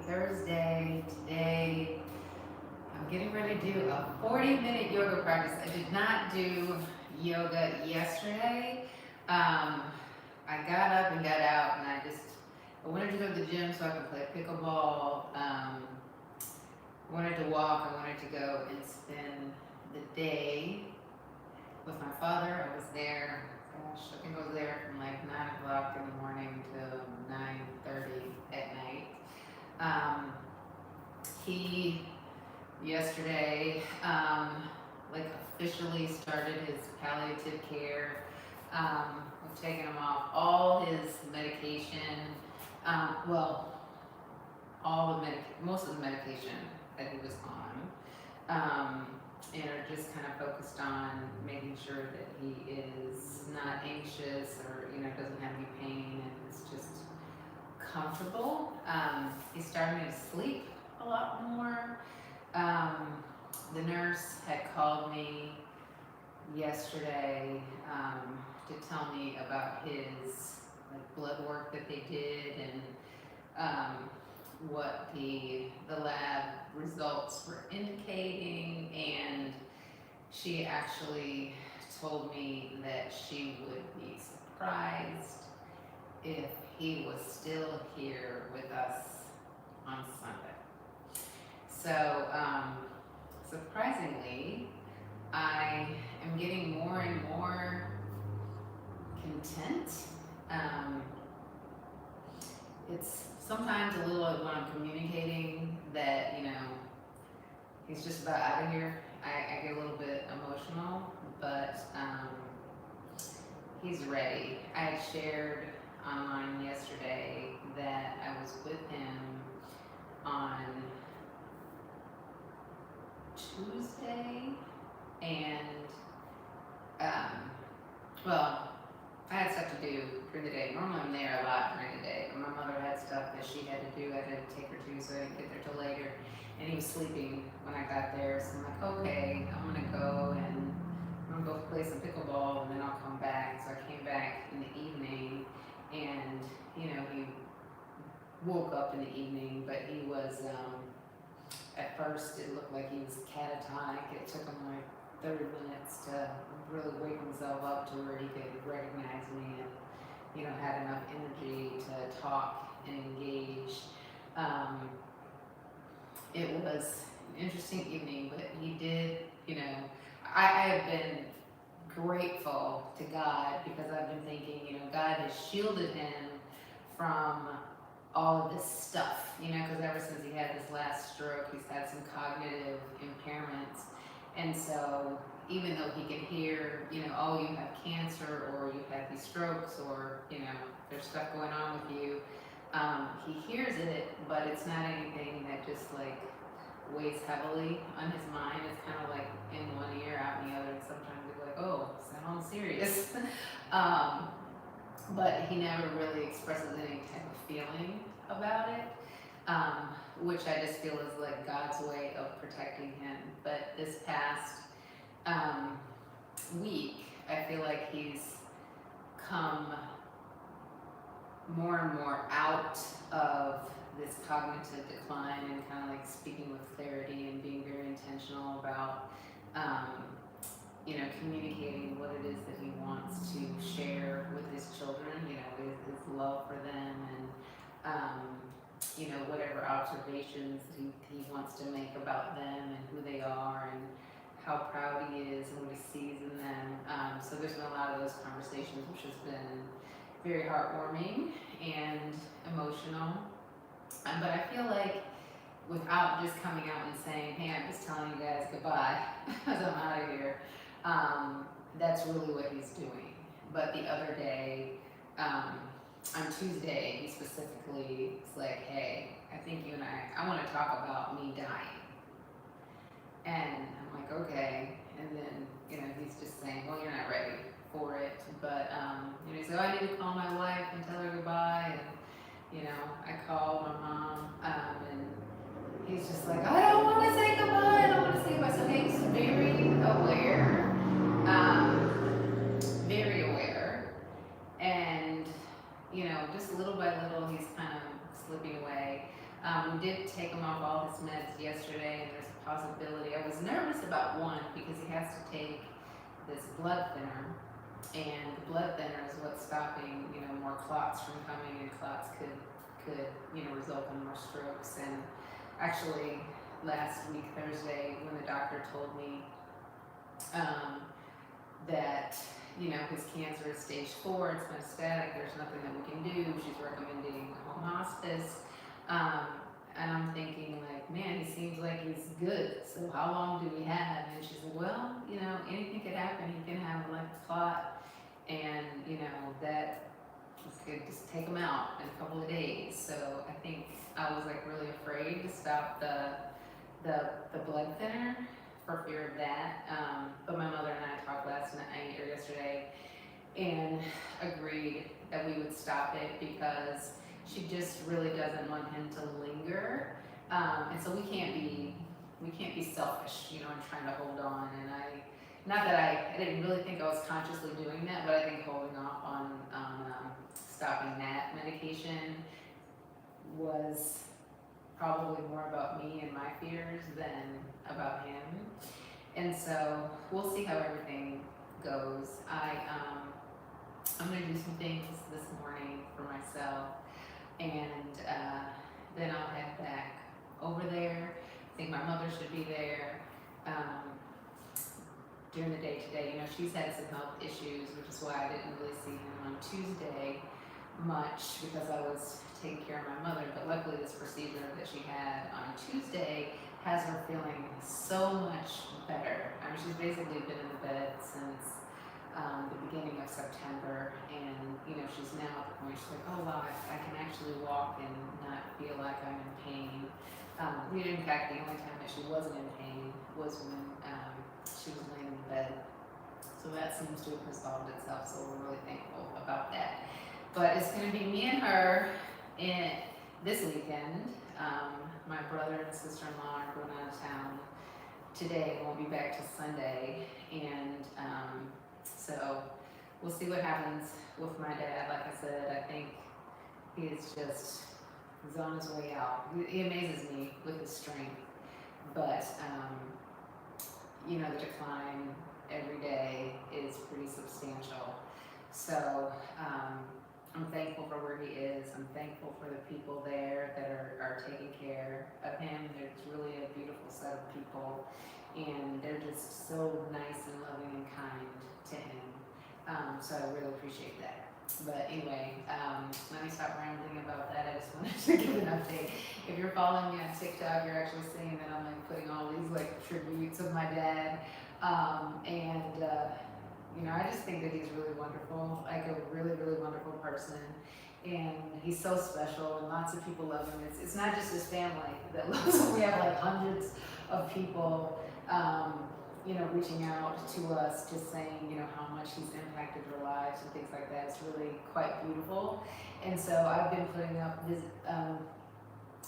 Thursday. Today, I'm getting ready to do a 40-minute yoga practice. I did not do yoga yesterday. I got up and got out, and I wanted to go to the gym so I could play pickleball. I wanted to walk. I wanted to go and spend the day with my father. I was there. Gosh, I think I was there from like 9 o'clock in the morning to 9:30 at night. He yesterday like officially started his palliative care. We've taken him off all his medication. Well, most of the medication that he was on. And are just kind of focused on making sure that he is not anxious or doesn't have any pain and is just comfortable. He's starting to sleep a lot more. The nurse had called me yesterday to tell me about his blood work that they did and what the lab results were indicating, and she actually told me that she would be surprised if he was still here with us on Sunday. So surprisingly, I am getting more and more content. It's sometimes a little when I'm communicating that, he's just about out of here. I get a little bit emotional, but he's ready. I had shared online yesterday that I was with him on Tuesday, and well, I had stuff to do during the day. Normally I'm there a lot during the day, but my mother had stuff that she had to do. I had to take her to, so I didn't get there till later. And he was sleeping when I got there, so I'm like, okay, I'm gonna go play some pickleball, and then I'll come back. So I came back in the evening, and he woke up in the evening, but he was at first it looked like he was catatonic. It took him like 30 minutes to really wake himself up to where he could recognize me and, had enough energy to talk and engage. It was an interesting evening, but he did, I have been grateful to God because I've been thinking, God has shielded him from all of this stuff, because ever since he had this last stroke, he's had some cognitive impairments. And so even though he can hear, oh, you have cancer or you've had these strokes or, there's stuff going on with you, he hears it, but it's not anything that just weighs heavily on his mind. It's kind of like in one ear, out in the other, and sometimes it's like, oh, sounds serious. But he never really expresses any type of feeling about it, which I just feel is like God's way of protecting him. But this past week, I feel like he's come more and more out of this cognitive decline and kind of speaking with clarity and being very intentional about communicating what it is that he wants to share with his children, his love for them and, whatever observations he wants to make about them and who they are and how proud he is and what he sees in them. So there's been a lot of those conversations, which has been very heartwarming and emotional. But I feel like without just coming out and saying, hey, I'm just telling you guys goodbye as I'm out of here, that's really what he's doing. But the other day, on Tuesday, he specifically was like, hey, I think you and I want to talk about me dying. And I'm like, okay. And then, he's just saying, well, you're not ready for it. But, he said, oh, I need to call my wife and tell her goodbye. And, I called my mom, and he's just like, I don't want to say goodbye. I don't want to say goodbye. So he's very aware, and, just little by little, he's kind of slipping away. We did take him off all his meds yesterday, and there's a possibility. I was nervous about one because he has to take this blood thinner, and the blood thinner is what's stopping, more clots from coming, and clots could result in more strokes. And actually, last week Thursday, when the doctor told me that his cancer is stage 4, it's metastatic, there's nothing that we can do. She's recommending home hospice. And I'm thinking like, man, he seems like he's good. So how long do we have? And she said, well, anything could happen. He can have like a clot, and that could just take him out in a couple of days. So I think I was like really afraid to stop the blood thinner for fear of that. But my mother and I talked yesterday and agreed that we would stop it because she just really doesn't want him to linger. And so we can't be selfish, and trying to hold on. And not that I didn't really think I was consciously doing that, but I think holding off on stopping that medication was probably more about me and my fears than about him. And so we'll see how everything goes. I'm gonna do some things this morning for myself, and then I'll head back over there. I think my mother should be there during the day today. She's had some health issues, which is why I didn't really see him on Tuesday much, because I was taking care of my mother. But luckily this procedure that she had on Tuesday has her feeling so much better. She's basically been in the bed since the beginning of September, and she's now at the point she's like, oh wow, I can actually walk and not feel like I'm in pain. In fact, the only time that she wasn't in pain was when she was laying in bed. So that seems to have resolved itself, so we're really thankful about that. But it's going to be me and her this weekend. My brother and sister-in-law are going out of town today, won't be back till Sunday, and so we'll see what happens with my dad. Like I said, I think he's on his way out. He amazes me with his strength, but the decline every day is pretty substantial. So I'm thankful for where he is. I'm thankful for the people there that are taking care of him. There's really a beautiful set of people, and they're just so nice and loving and kind to him. So I really appreciate that. But anyway, let me stop rambling about that. I just wanted to give an update. If you're following me on TikTok, you're actually seeing that I'm putting all these tributes of my dad. I just think that he's really wonderful, a really, really wonderful person. And he's so special, and lots of people love him. It's not just his family that loves him. We have hundreds of people, reaching out to us, just saying, how much he's impacted their lives and things like that. It's really quite beautiful. And so I've been putting up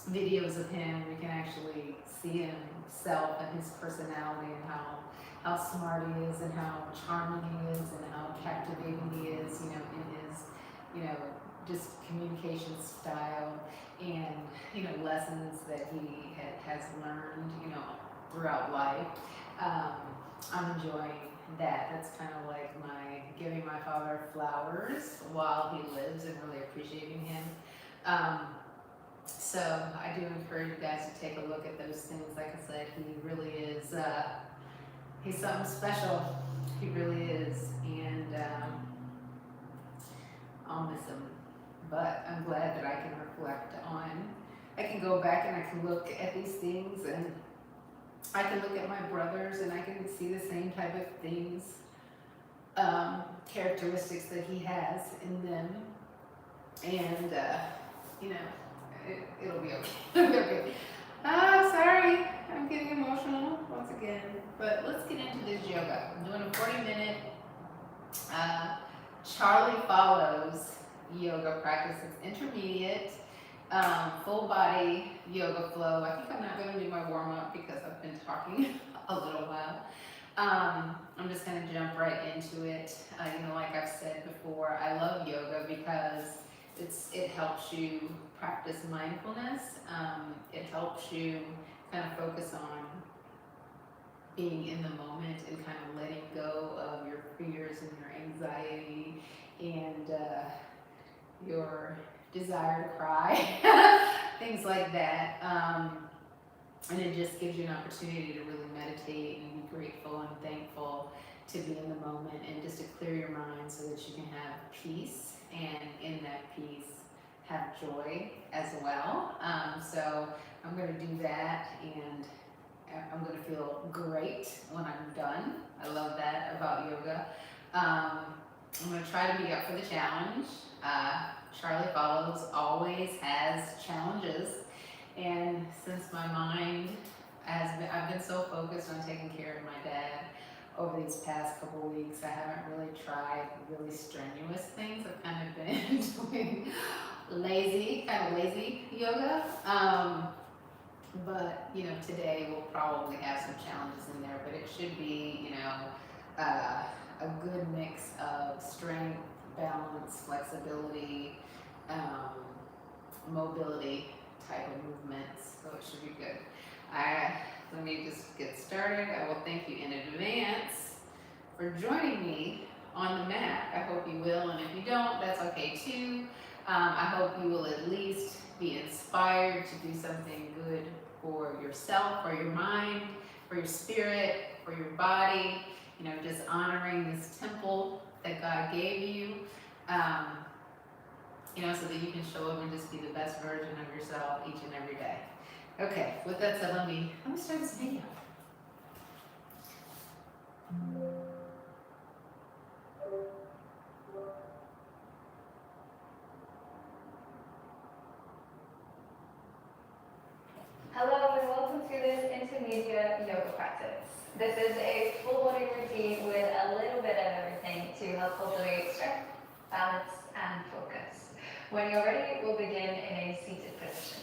videos of him. You can actually see himself and his personality, and how smart he is, and how charming he is, and how captivating he is, in his, just communication style, and, lessons that he has learned, throughout life. I'm enjoying that. That's kind of like my giving my father flowers while he lives, and really appreciating him. So I do encourage you guys to take a look at those things. Like I said, he really is, he's something special. He really is. And I'll miss him. But I'm glad that I can I can go back and I can look at these things, and I can look at my brothers and I can see the same type of things, characteristics that he has in them. And, it'll be okay. It'll be okay. Sorry, I'm getting emotional once again. But let's get into this yoga. I'm doing a 40-minute Charlie Follows yoga practice. It's intermediate, full body yoga flow. I think I'm not going to do my warm up because I've been talking a little while. I'm just going to jump right into it. Like I've said before, I love yoga because it helps you practice mindfulness. It helps you kind of focus on being in the moment and kind of letting go of your fears and your anxiety and your desire to cry, things like that. And it just gives you an opportunity to really meditate and be grateful and thankful to be in the moment and just to clear your mind so that you can have peace, and in that peace have joy as well. So I'm going to do that, and I'm going to feel great when I'm done. I love that about yoga. I'm going to try to be up for the challenge. Charlie Follows always has challenges, and since my mind I've been so focused on taking care of my dad over these past couple of weeks, I haven't really tried really strenuous things. I've kind of been doing kind of lazy yoga. But today we'll probably have some challenges in there, but it should be, a good mix of strength, balance, flexibility, mobility type of movements. So it should be good. Let me just get started. I will thank you in advance for joining me on the mat. I hope you will, and if you don't, that's okay too. I hope you will at least be inspired to do something good for yourself, for your mind, for your spirit, for your body, just honoring this temple that God gave you, so that you can show up and just be the best version of yourself each and every day. Okay, with that said, let me start this video. Hello and welcome to this intermediate yoga practice. This is a full body routine with a little bit of everything to help cultivate strength, balance, and focus. When you're ready, we'll begin in a seated position.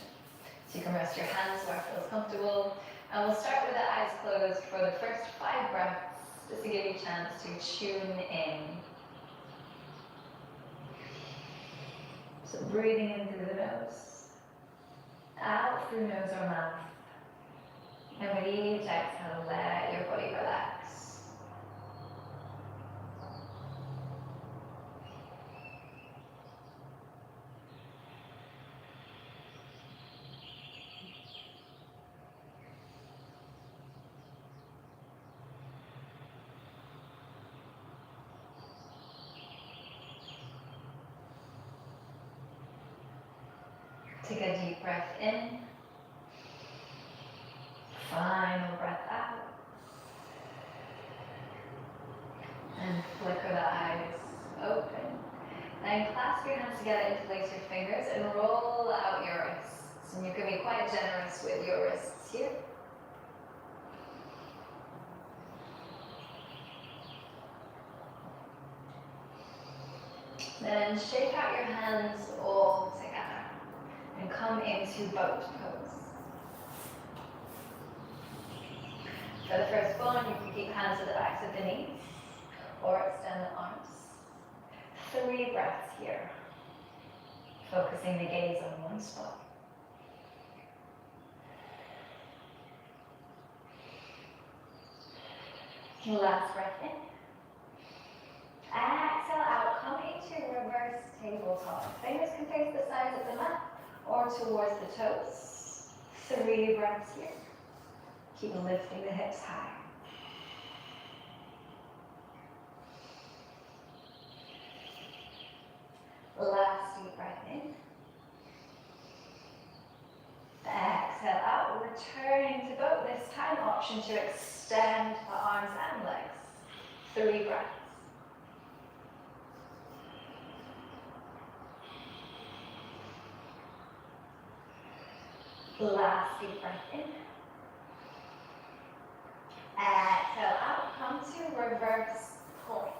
So you can rest your hands where it feels comfortable, and we'll start with the eyes closed for the first 5 breaths, just to give you a chance to tune in. So breathing in through the nose, out through nose or mouth. And with each exhale, let your body relax. Take a deep breath in. Final breath out. And flicker the eyes open. And clasp your hands together, interlace your fingers, and roll out your wrists. And you can be quite generous with your wrists here. Then shake out your hands all together and come into boat pose. For the first one, you can keep hands at the backs of the knees or extend the arms. 3 breaths here, focusing the gaze on one spot. Last breath in. Exhale out, come into reverse tabletop. Fingers can face the sides of the mat or towards the toes. 3 breaths here. Keep lifting the hips high. Last deep breath in. Exhale out, returning to boat. This time, option to extend the arms and legs. 3 breaths. Last deep breath in. Exhale out, come to reverse plank.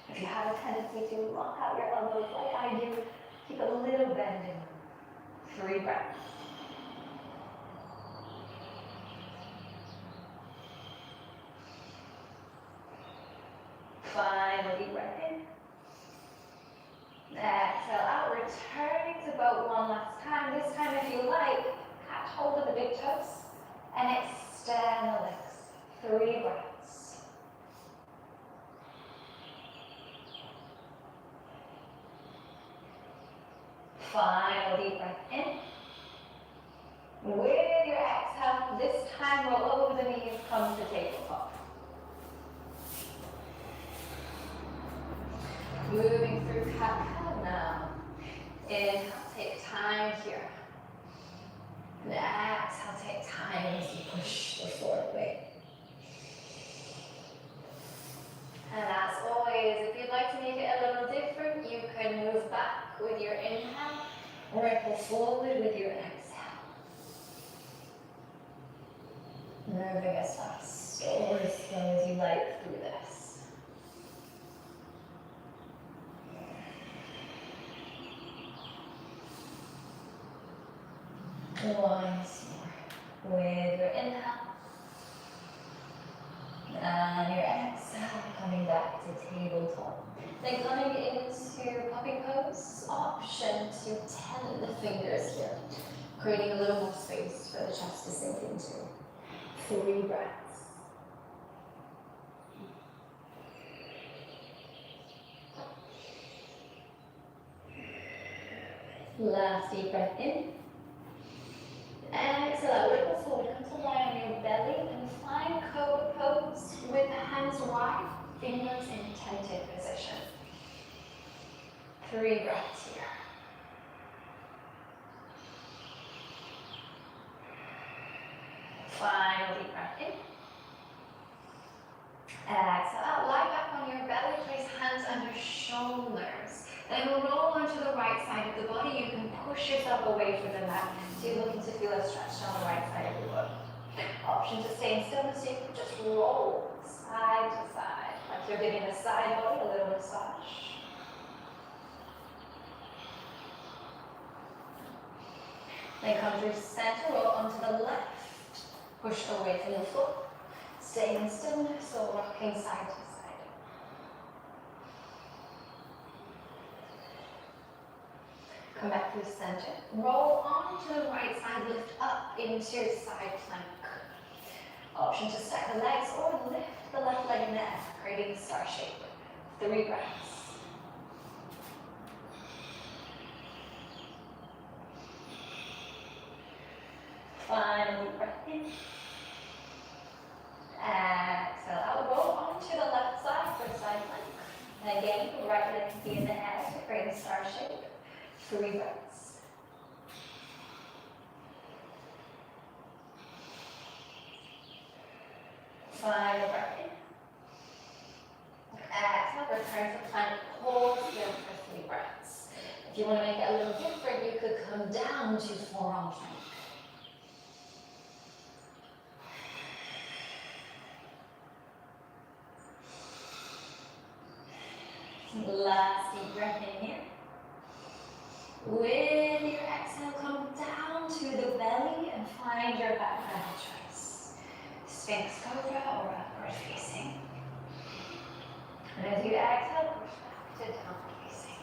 If you have a tendency to lock out your elbows like I do, keep a little bend in them. 3 breaths. Final deep breath in. Exhale out, returning to boat. Final deep breath in. With your exhale, this time roll over the knees, come to tabletop. Moving through cat-cow now. Inhale, take time here. And exhale, take time as you push the forward weight. And as always, if you'd like to make it a little different, you can move back with your inhale, ripple forward with your exhale. Moving as fast or as slow as you like through this. Once more. With your inhale. And your exhale, coming back to tabletop. Then coming into puppy pose, option to tend the fingers here, creating a little more space for the chest to sink into. 3 breaths. Last deep breath in. Exhale, ripple forward, come to lie on your belly and find cobra pose with the hands wide, fingers in tented position. 3 breaths here. Final deep breath in. Exhale out, lie back on your belly, place hands under shoulders. Then roll onto the right side of the body. You can push yourself away from the mat. So you're looking to feel a stretch on the right side of your body. Option to stay in stillness, so you can just roll side to side, like you're giving the side body a little massage. Then come through center, roll onto the left. Push away from the foot. Stay in stillness or rocking side to side. Come back through center. Roll onto the right side, lift up into side plank. Option to stack the legs or lift the left leg and neck, creating a star shape. 3 breaths. Final deep breath in. Exhale out, roll onto the left side for side plank. And again, right leg can be in the air to create a star shape. 3 breaths. Final breath in. Exhale, return to plank, hold here for 3 breaths. If you want to make it a little different, you could come down to forearm plank. Last deep breath in here. With your exhale, come down to the belly and find your back pedal choice. Sphinx cobra or upward facing. And as you exhale, push back to downward facing.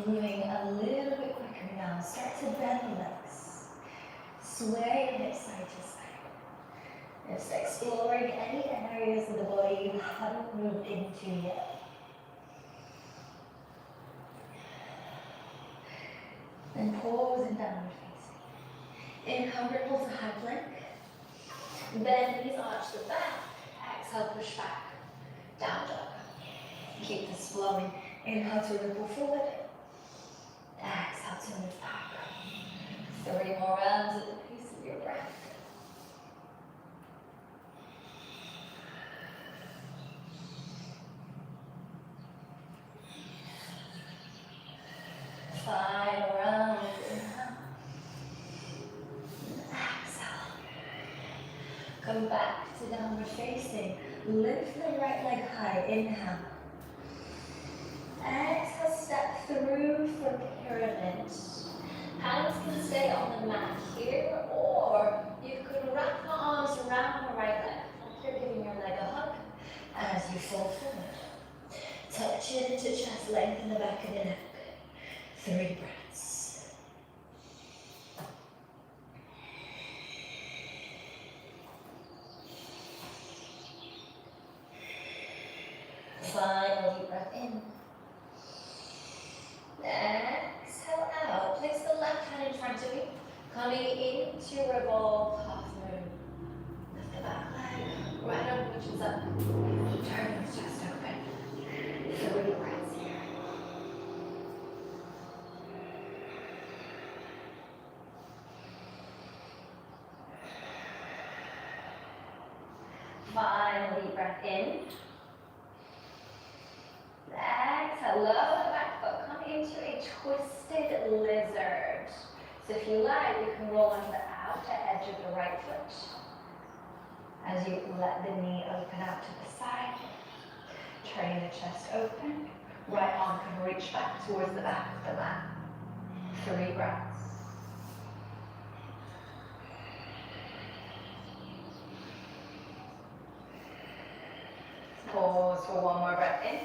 Moving a little bit quicker now. Start to bend the legs. Sway your hips side to side. Just exploring any areas of the body you haven't moved into yet. And pause in downward facing. Inhale, ripple to high plank. Bend knees, arch the back. Exhale, push back. Down dog. Keep this flowing. Inhale to ripple forward. Exhale to move back. 3 more rounds at the pace of your breath. Final round. Inhale. Exhale. Come back to downward facing. Lift the right leg high. Inhale. Exhale, step through for pyramid. Hands can stay on the mat here, or you could wrap the arms around the right leg, like you're giving your leg a hug as you fall forward. Tuck chin into chest, lengthen the back of the neck. 3 breaths. Final deep breath in. Exhale. Coming into revolve, half moon. Lift the back leg, right arm reaches up. Turn the chest open. 3 breaths here. Final deep breath in. Exhale, lower the back foot. Come into a twisted lizard. So if you like, you can roll onto the outer edge of the right foot as you let the knee open out to the side. Turning the chest open. Right arm can reach back towards the back of the mat. 3 breaths. Pause for 1 more breath in.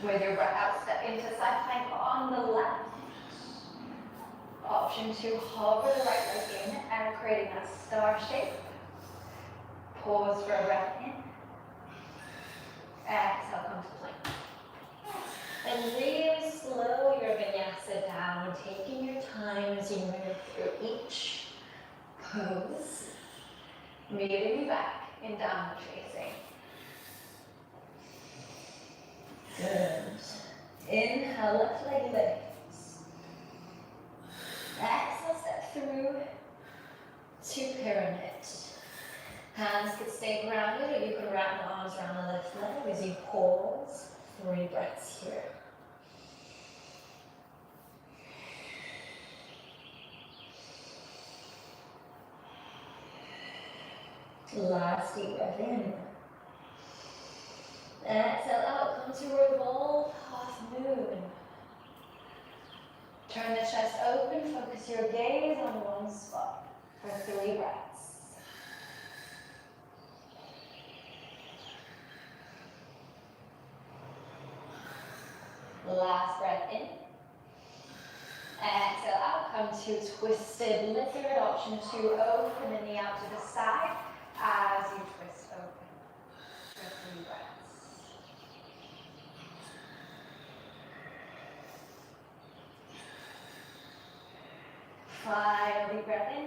With your breath out, step into side plank on the left. Option to hover the right leg in and creating that star shape. Pause for a breath in. Exhale, come to plank. And really slow your vinyasa down, taking your time as you move through each pose. Meeting you back in downward facing. Good. Inhale, left leg lifts. Exhale, step through to pyramid. Hands could stay grounded, or you can wrap the arms around the left leg as you pause. 3 breaths here. Last deep breath in. Exhale out, come to revolve, half moon. Turn the chest open, focus your gaze on one spot for 3 breaths. Last breath in. Exhale out, come to twisted lizard. Option to open the knee out to the side as you twist open for 3 breaths. Final deep breath in.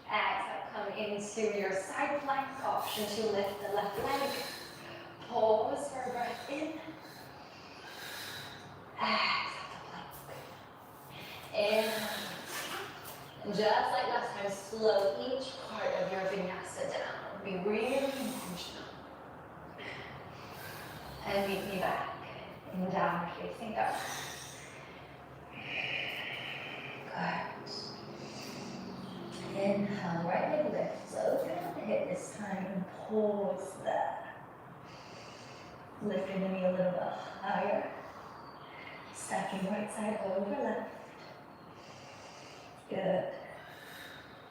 Exhale, come into your side plank. Option to lift the left leg. Pause for a breath in. Exhale to plank. Inhale. And just like last time, slow each part of your vinyasa down. Be really intentional. And meet me back in downward facing dog. Good. Inhale, right leg lifts. Open up the hip this time and pause there. Lifting the knee a little bit higher. Stacking right side over left. Good.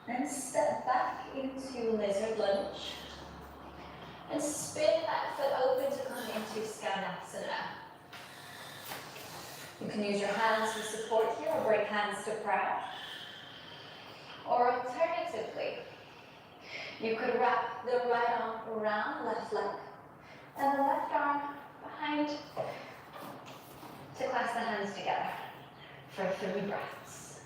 And step back into lizard lunge. And spin that foot open to come into Skanasana. You can use your hands for support here or bring hands to prayer. Or alternatively, you could wrap the right arm around left leg and the left arm behind to clasp the hands together for 3 breaths.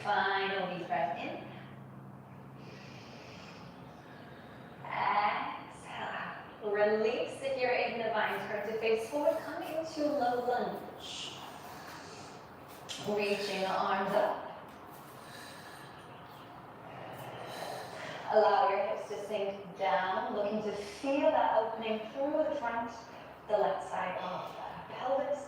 Final deep breath in. Exhale. Release if you're in the bind. Turn to face forward. Come into low lunge. Reaching the arms up. Allow your hips to sink down. Looking to feel that opening through the front, the left side of the pelvis.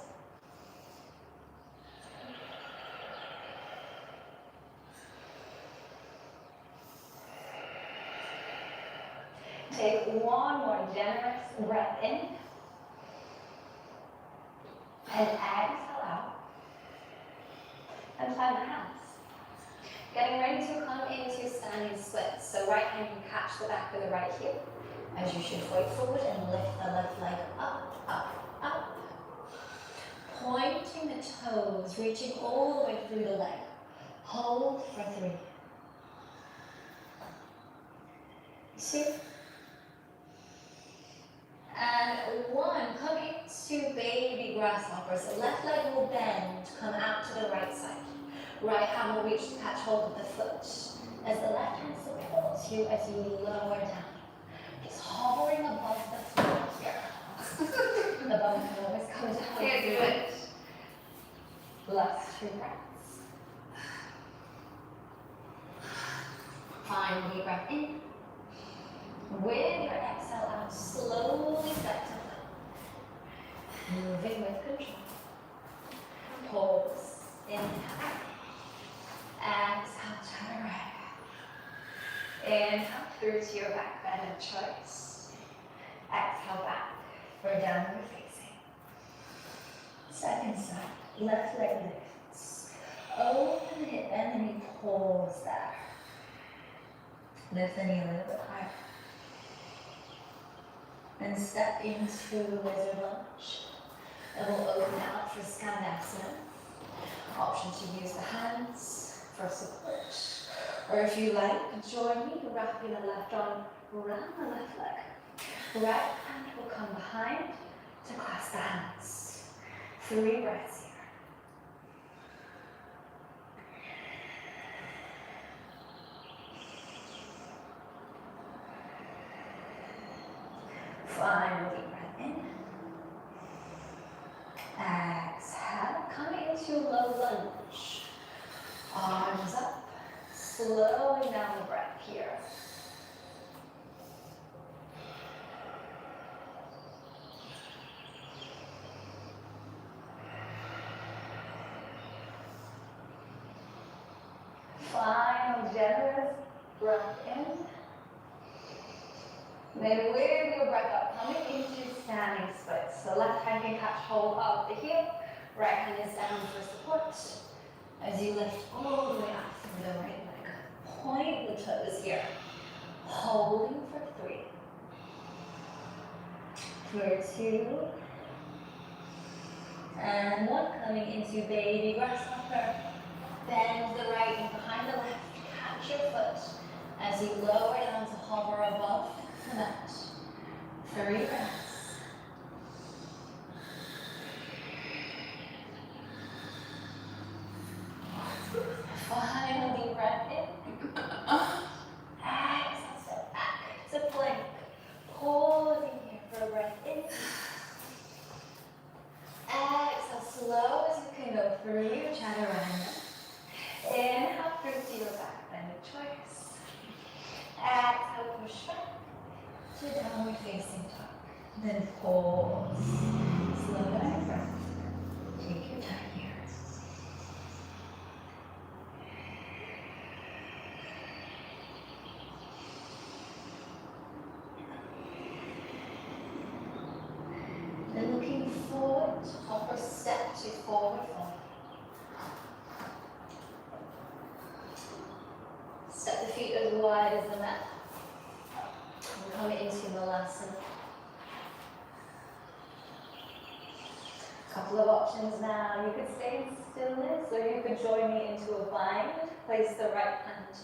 Take 1 more generous breath in. And exhale out. And find the hands. Getting ready to come into standing splits. So right hand can catch the back of the right heel as you should fold forward and lift the left leg up, up, up. Pointing the toes, reaching all the way through the leg. Hold for 3. 2. grasshopper. So left leg will bend, come out to the right side. Right hand will reach to catch hold of the foot. As the left hand supports you as you lower down. Just hovering above the floor here. The bum can always come down. Can't do it. Last 2 breaths. Final deep breath in. With your exhale out, slowly step to plank. Moving with control. Pause. Inhale. Exhale, turn around. Inhale through to your back bend of choice. Exhale back for downward facing. Second side, left leg lifts. Open the hip bend and you pause there. Lift the knee a little bit higher. Then step into lizard lunge. And we'll open out for Skandasana. Option to use the hands for support. Or if you like, join me, wrapping the left arm around the left leg. Right hand will come behind to clasp the hands. 3 breaths here. Final deep breath in. Exhale, coming into low lunge. Arms up. Slowing down the breath here. Final generous breath in. Then with your breath up, coming into standing splits. So left hand can catch hold of the heel, right hand is down for support. As you lift all the way up through the right leg. Point the toes here. Holding for 3. For 2. And 1. Coming into baby grasshopper. Bend the right knee behind the left. Catch your foot as you lower down to hover above the mat. 3 breaths. Final deep breath in. Exhale, step back to plank. Pausing here for a breath in. Exhale, slow as you can go through your chaturanga. Inhale through to your back bend of choice. Exhale, push back to downward facing dog. Then pause. Slow down your breath. Take your time here. Then looking forward, upper step to forward fold. Step the feet as wide as the mat. And come into Malasana. Couple of options now. You could stay in stillness or you could join me into a bind. Place the right hand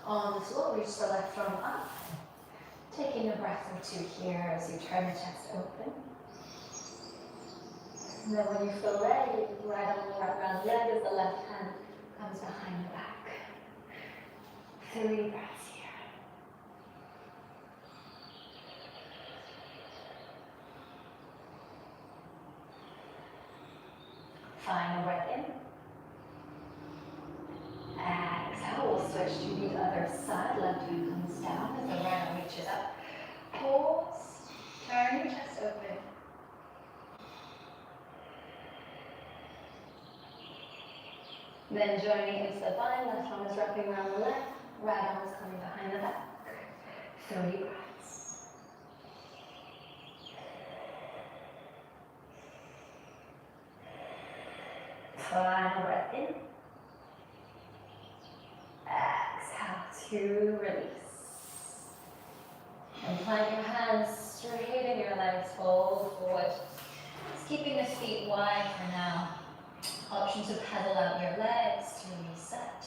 on the floor, reach the left arm up. Taking a breath or 2 here as you turn the chest open. And then when you feel ready, right arm right around the leg as the left hand comes behind the back. 3 breaths here. Final breath in. Exhale, we'll switch to the other side. Left hand comes down as the right arm reaches up. Pause. Turn your chest open. Then joining into the bind, left arm is wrapping around the leg, right arm is coming behind the back. 3 breaths. Final breath in. Exhale to release. And plant your hands straight in your legs, fold forward. Just keeping the feet wide for now. Option to pedal out your legs to reset.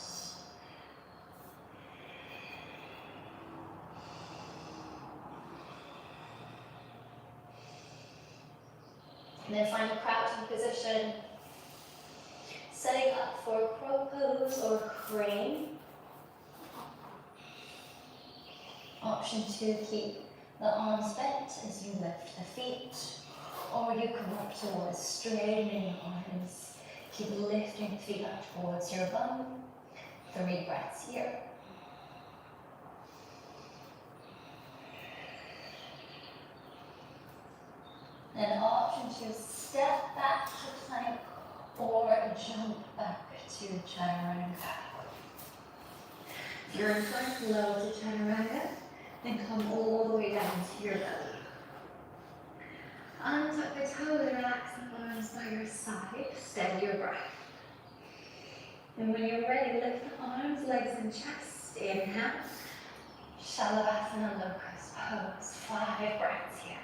And then find a crouching position. Setting up for crow pose or crane. Option 2, keep the arms bent as you lift the feet. Or you can work towards straightening the arms. Keep lifting the feet up towards your bum. 3 breaths here. And option 2, step back to plank or jump back to chaturanga. If you're in front, low to chaturanga, then come all the way down to your belly. Untuck the toes, relax the arms by your side, steady your breath. And when you're ready, lift the arms, legs and chest. Inhale. Shalabhasana locust pose. 5 breaths here.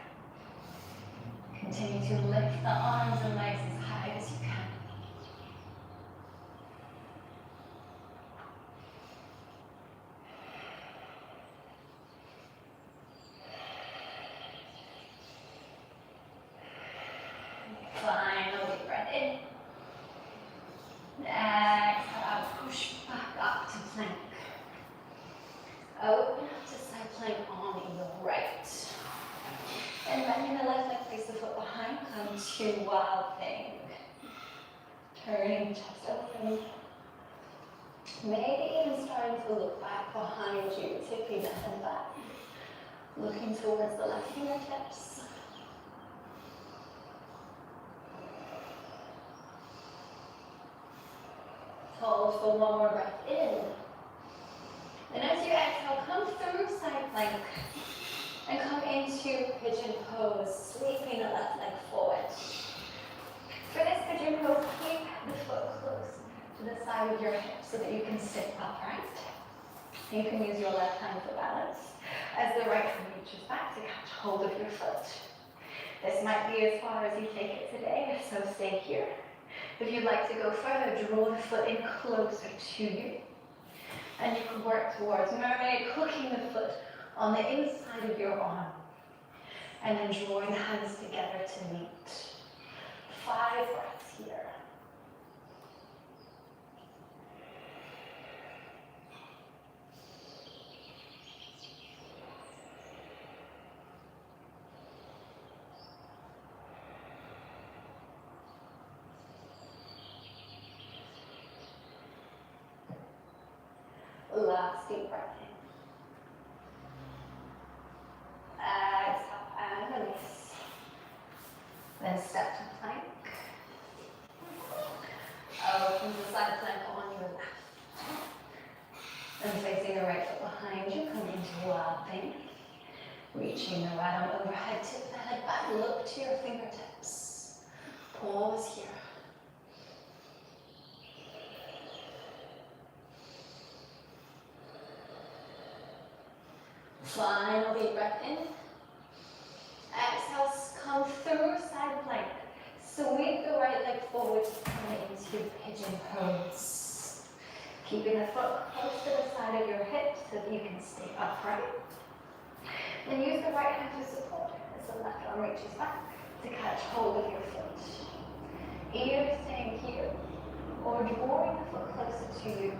Continue to lift the arms and legs as high as you can. Final deep breath in. Exhale, push back up to plank. Open up to side plank on your right. And bending the left leg, place the foot behind, come to wild thing. Turning chest open. Maybe even starting to look back behind you, tipping the head back. Looking towards the left fingertips. Hold for 1 more breath in. And as you exhale, come through side plank. And come into pigeon pose, sweeping the left leg forward. For this pigeon pose, keep the foot close to the side of your hip so that you can sit upright. You can use your left hand for balance as the right hand reaches back to catch hold of your foot. This might be as far as you take it today, so stay here. If you'd like to go further, draw the foot in closer to you. And you can work towards mermaid, hooking the foot on the inside of your arm. And then drawing the hands together to meet. 5 breaths here. Last deep breath in. Exhale and release. Then step to plank. Open to side plank on your left. And facing the right foot behind you, come into wild thing. Reaching the right arm overhead, tip the head back, look to your fingertips. Pause here. Final deep breath in. Exhale, come through side plank. Sweep the right leg forward to come into pigeon pose. Keeping the foot close to the side of your hip so that you can stay upright. Then use the right hand to support as the left arm reaches back to catch hold of your foot. Either staying here or drawing the foot closer to you.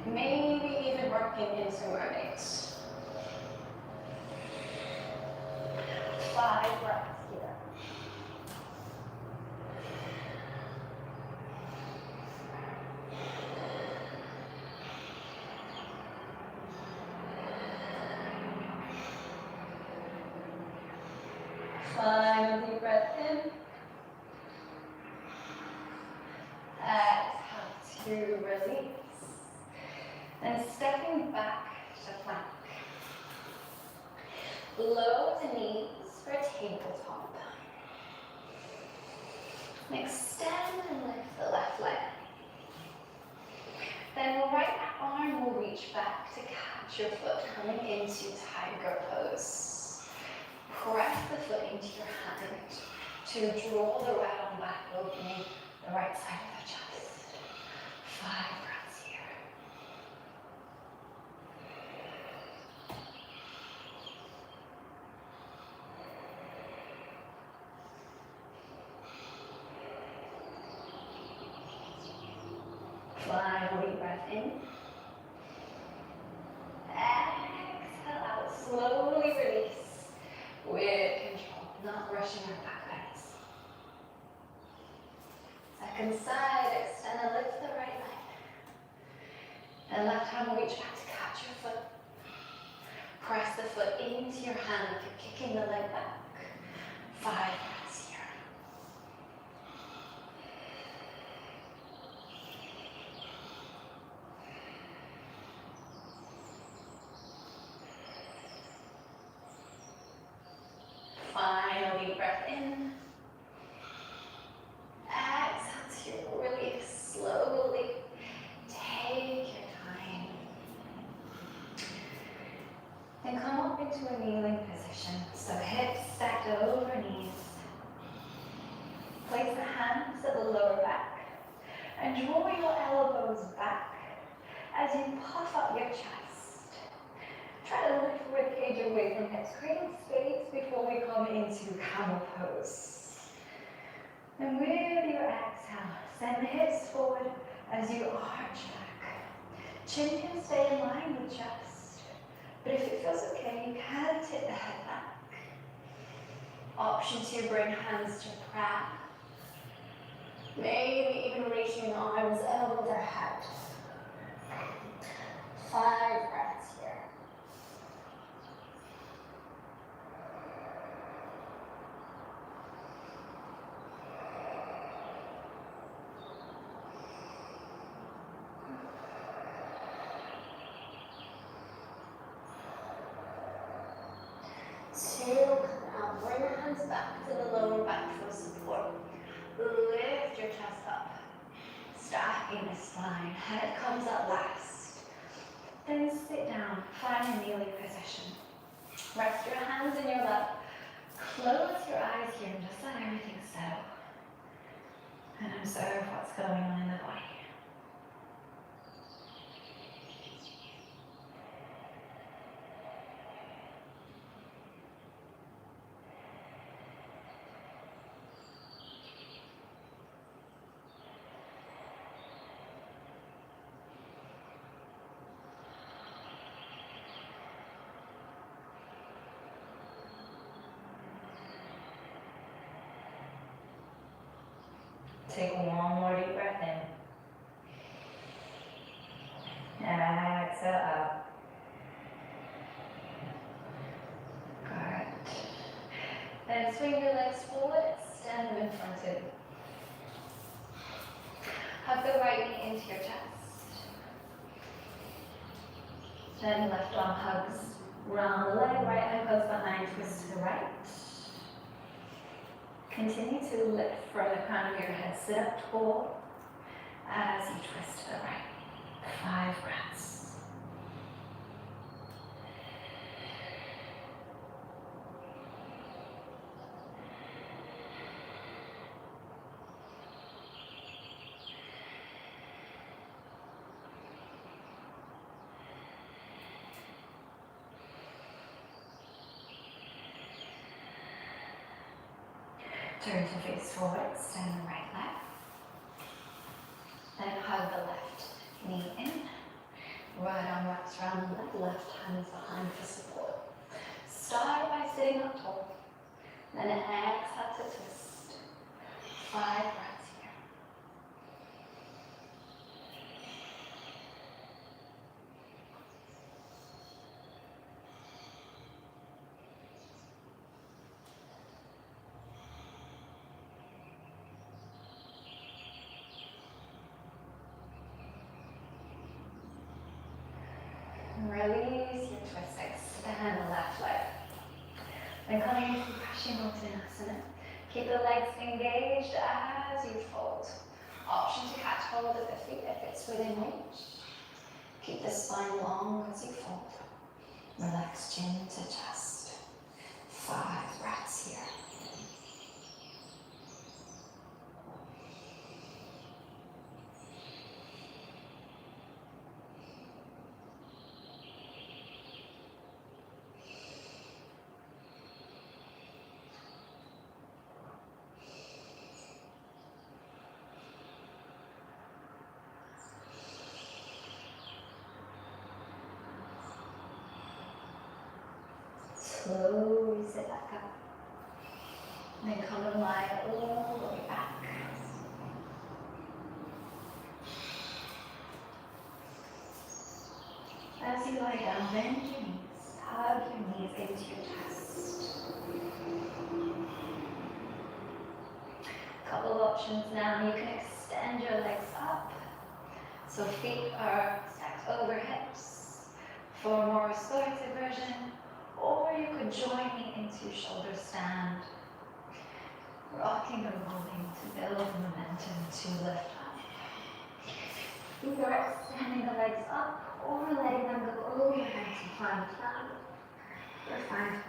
Maybe even working into mermaids. 5 breaths here. Final deep breath in. Exhale to release. And stepping back to plank. Lower the knees for a tabletop. Extend and lift the left leg. Then the right arm will reach back to catch your foot coming into tiger pose. Press the foot into your hand to draw the right arm back, opening the right side of the chest. 5 breaths here. Final deep breath in. Exhale out. Slowly release with control, not rushing our back bends. Second side, extend and lift the right leg. And left hand will reach back to catch your foot. Press the foot into your hand like you're kicking the leg back. 5 breaths here. Final deep breath in. Exhale to release slowly. Take your time. And come up into a kneeling position. So hips stacked over knees. Place the hands at the lower back and draw your elbows back as you puff up your chest. Try to lift ribcage away from hips, creating space before we come into camel pose. And with your exhale, send the hips forward as you arch back. Chin can stay in line with chest, but if it feels okay, you can tip the head back. Option to bring hands to prayer. Maybe even reaching the arms over their head. 5 breaths here. Now bring your hands back to the lower back for support. Lift your chest up. Stacking the spine. Head comes up last. Then sit down. Find a kneeling position. Rest your hands in your lap. Close your eyes here and just let everything settle. And observe what's going on in the body. Take one more deep breath in. Exhale out. Good. Then swing your legs forward, extend them in front of you. Hug the right knee into your chest. Then left arm hugs round the leg, right hand goes behind, twist to the right. Continue to lift from the crown of your head. Sit up tall as you twist to the right. 5 breaths. Turn to face forward, extend the right leg. Then hug the left knee in. Right arm wraps around the leg, left hand is behind for support. Start by sitting up tall. Then exhale to twist. 5 breaths here. Release your twist, extend the left leg. Then coming into Paschimottanasana. Keep the legs engaged as you fold. Option to catch hold of the feet if it's within reach. Keep the spine long as you fold. Relax chin to chest. 5 breaths here. slowly sit back up. And then come and lie all the way back. As you lie down, bend your knees, hug your knees into your chest. Couple of options now. You can extend your legs up, so feet are stacked over hips for a more restorative version, or you could join me into shoulder stand, rocking and rolling to build momentum to lift up. Either extending the legs up or letting them go overhead to find flat or find flats.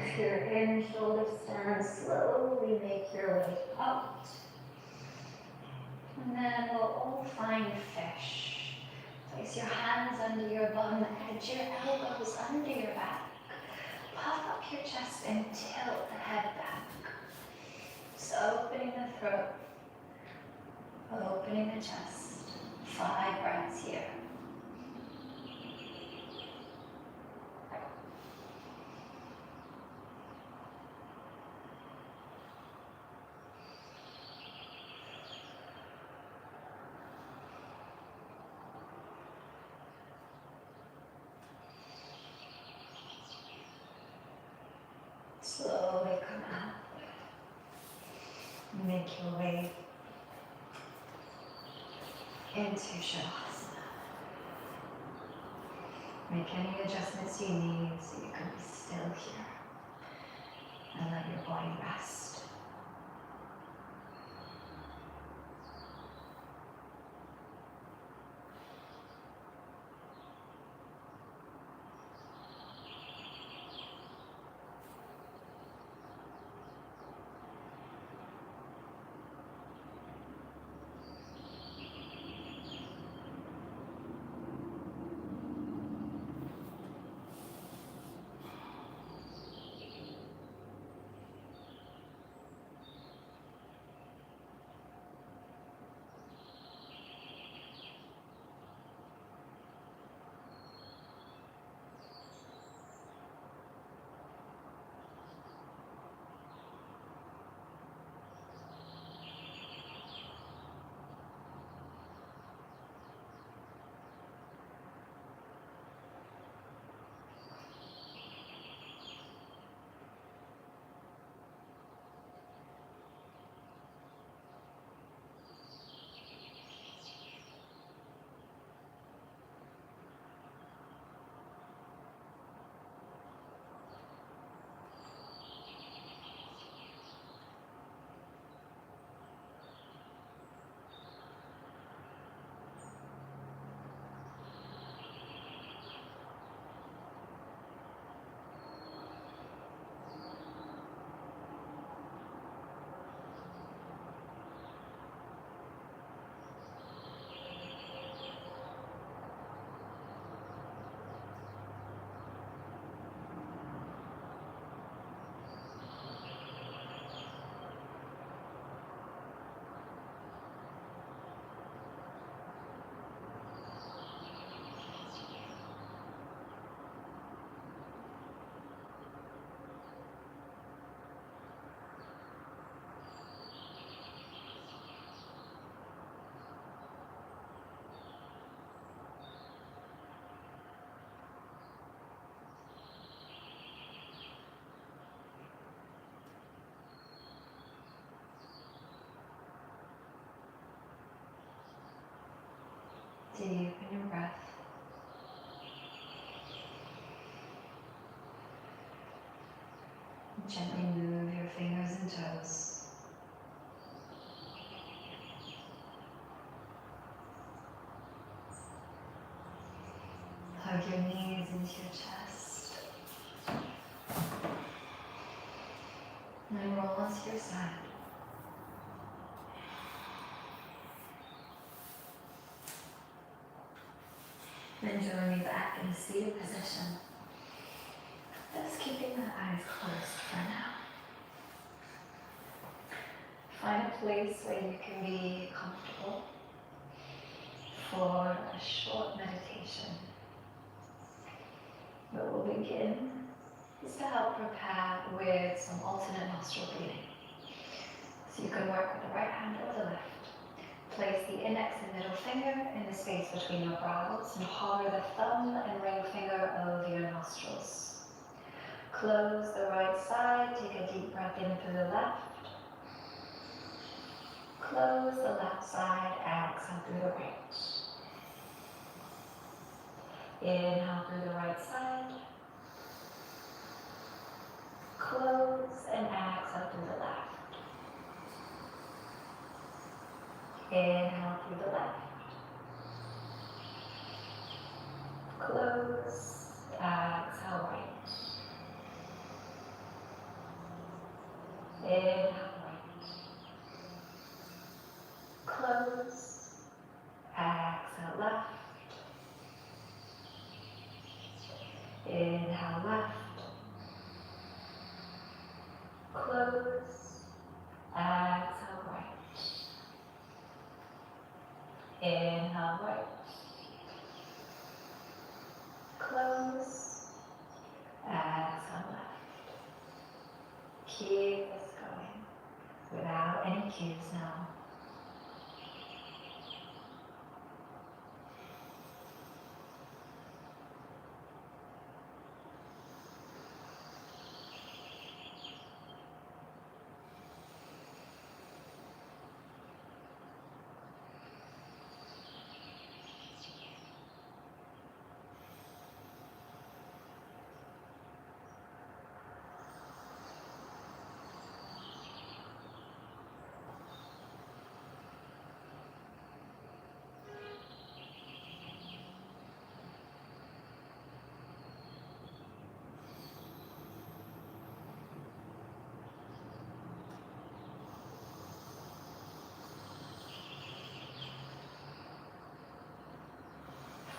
If you're in shoulder stand, slowly make your way out. And then we'll all find fish. Place your hands under your bum edge, your elbows under your back. Puff up your chest and tilt the head back. So opening the throat, opening the chest. 5 breaths here. Slowly come out. Make your way into Shavasana. Make any adjustments you need so you can be still here and let your body rest. Deepen your breath. Gently move your fingers and toes. Hug your knees into your chest. And roll onto your side. Then journey back in a seated position. Just keeping the eyes closed for now. Find a place where you can be comfortable for a short meditation. But we'll begin is to help prepare with some alternate nostril breathing. So you can work with the right hand or the left. Place the index and middle finger in the space between your brows and hover the thumb and ring finger over your nostrils. Close the right side, take a deep breath in through the left. Close the left side, exhale through the right. Inhale through the right side. Close and exhale through the left. Inhale through the left. Close, exhale right. Inhale right. Close, exhale left. Inhale left. Close, exhale right. Inhale right. Close, exhale left. Keep this going without any cues now.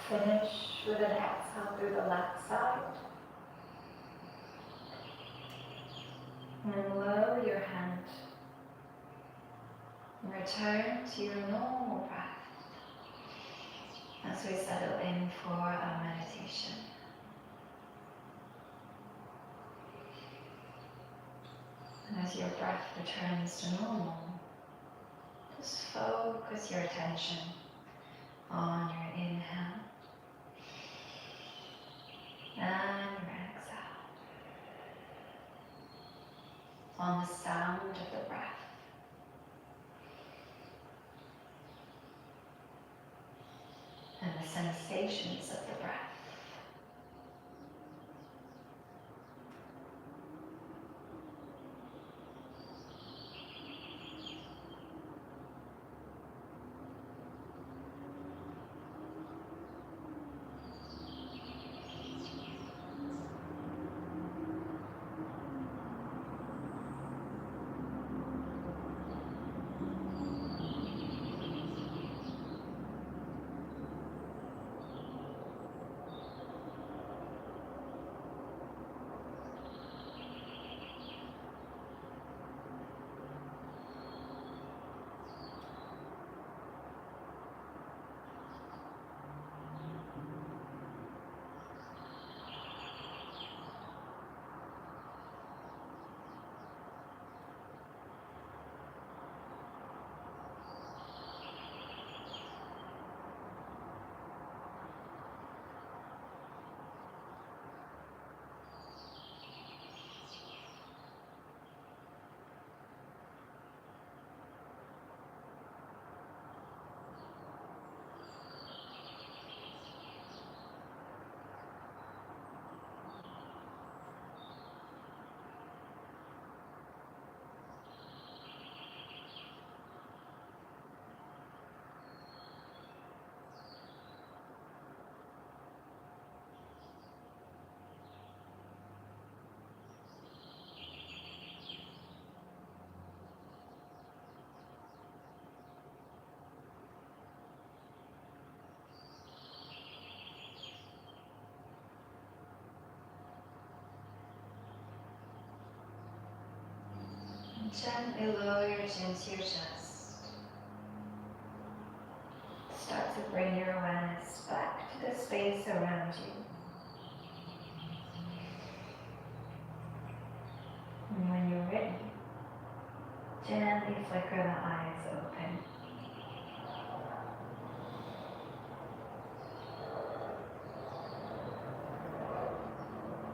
Finish with an exhale through the left side. And lower your hand. And return to your normal breath as we settle in for our meditation. And as your breath returns to normal, just focus your attention on your inhale and your exhale, on the sound of the breath. And the sensations of the breath. Gently lower your chin to your chest. Start to bring your awareness back to the space around you. And when you're ready, gently flicker the eyes open.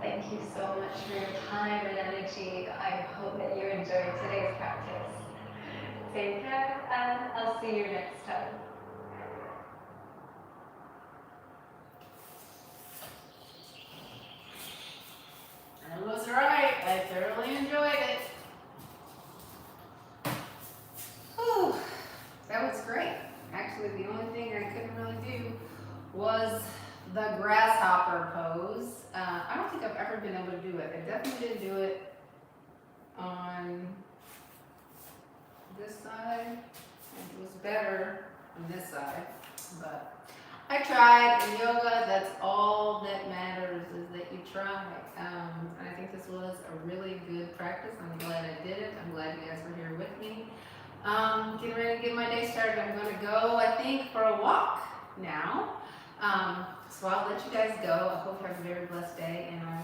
Thank you so much for your time and energy. I hope that you enjoyed today's practice. Take care, and I'll see you next time. That was right. I thoroughly enjoyed it. Whew, that was great. Actually, the only thing I couldn't really do was the grasshopper pose. I don't think I've ever been able to do it. I definitely didn't do it on this side. It was better on this side, but I tried. In yoga, that's all that matters, is that you try. And I think this was a really good practice. I'm glad I did it. I'm glad you guys were here with me. Getting ready to get my day started. I'm going to go, I think, for a walk now. So I'll let you guys go. I hope you have a very blessed day, and I